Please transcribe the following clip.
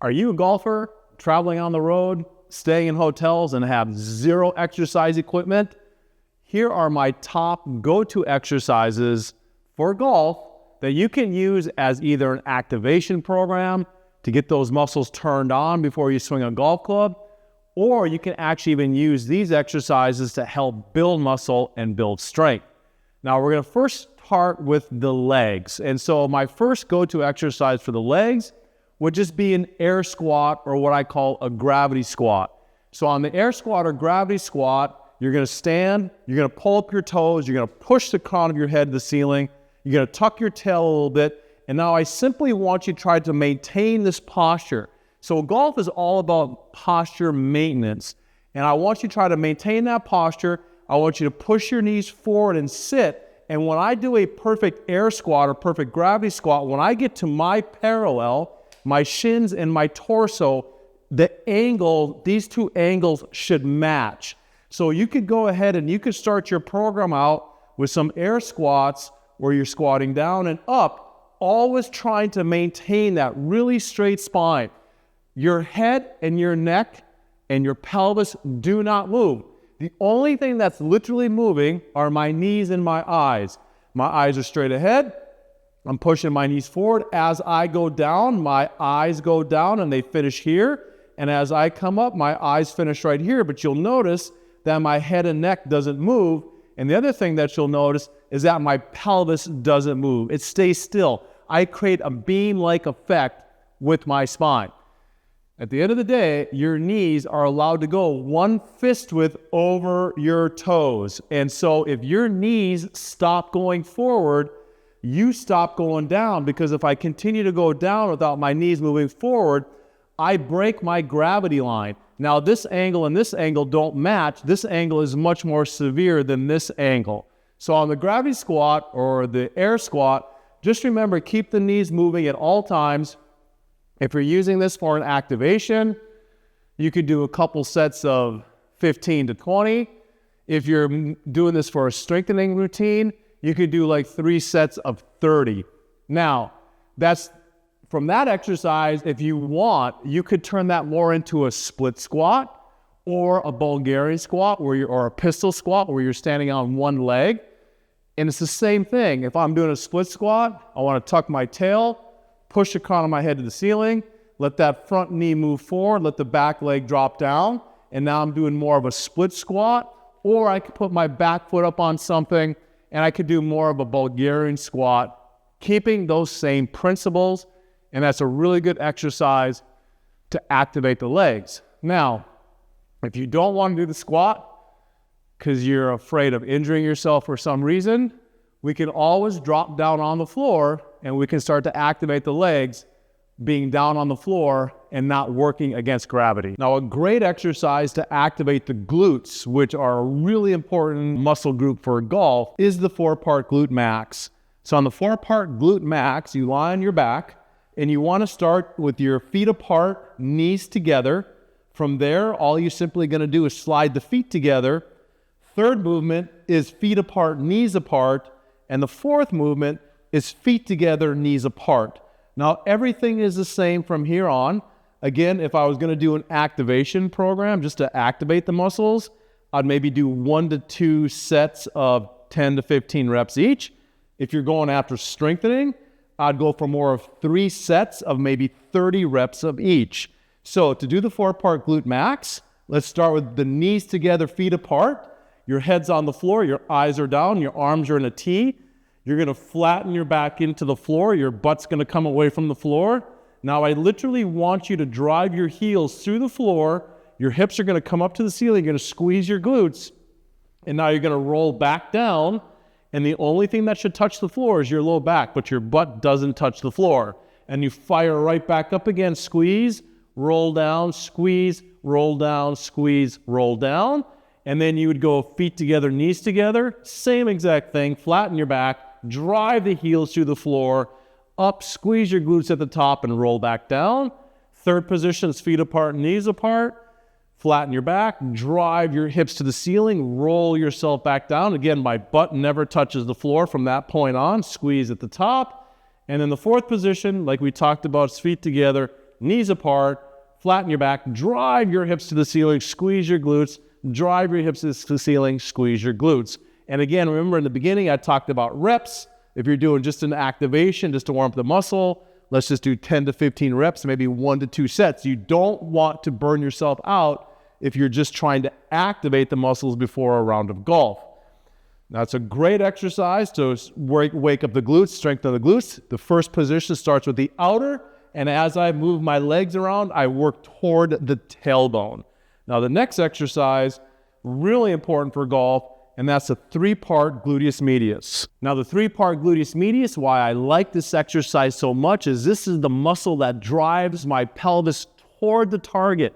Are you a golfer traveling on the road, staying in hotels, and have zero exercise equipment? Here are my top go-to exercises for golf that you can use as either an activation program to get those muscles turned on before you swing a golf club, or you can actually even use these exercises to help build muscle and build strength. Now, we're going to first start with the legs. And so my first go-to exercise for the legs would just be an air squat, or what I call a gravity squat. So on the air squat or gravity squat, you're going to stand, you're going to pull up your toes, you're going to push the crown of your head to the ceiling, you're going to tuck your tail a little bit, and now I simply want you to try to maintain this posture. So golf is all about posture maintenance, and I want you to try to maintain that posture. I want you to push your knees forward and sit, and when I do a perfect air squat or perfect gravity squat, when I get to my parallel, my shins and my torso, the angle, these two angles should match. So you could go ahead and you could start your program out with some air squats where you're squatting down and up, always trying to maintain that really straight spine. Your head and your neck and your pelvis do not move. The only thing that's literally moving are my knees and my eyes. My eyes are straight ahead. I'm pushing my knees forward. As I go down, my eyes go down and they finish here. And as I come up, my eyes finish right here. But you'll notice that my head and neck doesn't move. And the other thing that you'll notice is that my pelvis doesn't move. It stays still. I create a beam-like effect with my spine. At the end of the day, your knees are allowed to go one fist width over your toes. And so if your knees stop going forward, you stop going down, because if I continue to go down without my knees moving forward, I break my gravity line. Now this angle and this angle don't match. This angle is much more severe than this angle. So on the gravity squat or the air squat, just remember, keep the knees moving at all times. If you're using this for an activation, you could do a couple sets of 15 to 20. If you're doing this for a strengthening routine, you could do like 3 sets of 30. Now, from that exercise, if you want, you could turn that more into a split squat or a Bulgarian squat or a pistol squat where you're standing on one leg. And it's the same thing. If I'm doing a split squat, I want to tuck my tail, push the crown of my head to the ceiling, let that front knee move forward, let the back leg drop down, and now I'm doing more of a split squat, or I could put my back foot up on something and I could do more of a Bulgarian squat, keeping those same principles, and that's a really good exercise to activate the legs. Now, if you don't want to do the squat because you're afraid of injuring yourself for some reason, we can always drop down on the floor and we can start to activate the legs being down on the floor and not working against gravity. Now, a great exercise to activate the glutes, which are a really important muscle group for golf, is the 4-part glute max. So on the 4-part glute max, you lie on your back and you want to start with your feet apart, knees together. From there, all you're simply going to do is slide the feet together. Third movement is feet apart, knees apart. And the fourth movement is feet together, knees apart. Now, everything is the same from here on. Again, if I was going to do an activation program just to activate the muscles, I'd maybe do 1 to 2 sets of 10 to 15 reps each. If you're going after strengthening, I'd go for more of 3 sets of maybe 30 reps of each. So to do the 4-part glute max, let's start with the knees together, feet apart. Your head's on the floor, your eyes are down, your arms are in a T. You're going to flatten your back into the floor. Your butt's going to come away from the floor. Now, I literally want you to drive your heels through the floor. Your hips are going to come up to the ceiling. You're going to squeeze your glutes. And now you're going to roll back down. And the only thing that should touch the floor is your low back, but your butt doesn't touch the floor. And you fire right back up again. Squeeze, roll down, squeeze, roll down, squeeze, roll down. And then you would go feet together, knees together. Same exact thing. Flatten your back. Drive the heels through the floor, up, squeeze your glutes at the top and roll back down. Third position is feet apart, knees apart. Flatten your back, drive your hips to the ceiling, roll yourself back down. Again, my butt never touches the floor from that point on. Squeeze at the top. And then the fourth position, like we talked about, is feet together, knees apart, flatten your back, drive your hips to the ceiling, squeeze your glutes, drive your hips to the ceiling, squeeze your glutes. And again, remember in the beginning, I talked about reps. If you're doing just an activation, just to warm up the muscle, let's just do 10 to 15 reps, maybe 1 to 2 sets. You don't want to burn yourself out if you're just trying to activate the muscles before a round of golf. Now, it's a great exercise to wake up the glutes, strengthen the glutes. The first position starts with the outer, and as I move my legs around, I work toward the tailbone. Now, the next exercise, really important for golf, and that's a 3-part gluteus medius. Now, the 3-part gluteus medius, why I like this exercise so much is this is the muscle that drives my pelvis toward the target.